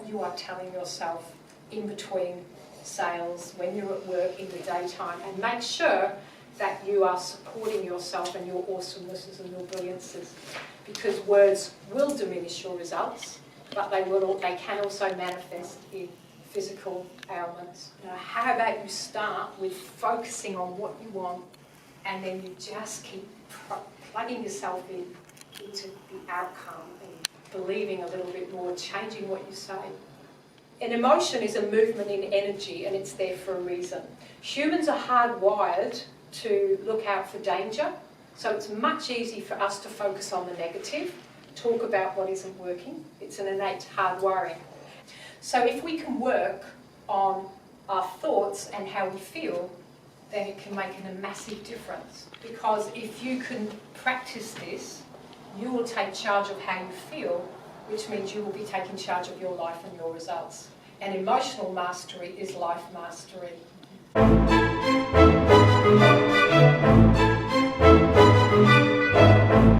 what you are telling yourself in between sales, when you're at work, in the daytime, and make sure that you are supporting yourself and your awesomenesses and your brilliances, because words will diminish your results, but they can also manifest in physical ailments. How about you start with focusing on what you want, and then you just keep plugging yourself into the outcome and believing a little bit more, changing what you say. An emotion is a movement in energy, and it's there for a reason. Humans are hardwired to look out for danger, so it's much easier for us to focus on the negative, talk about what isn't working. It's an innate hardwiring. So if we can work on our thoughts and how we feel, then it can make a massive difference. Because if you can practice this, you will take charge of how you feel, which means you will be taking charge of your life and your results. And emotional mastery is life mastery.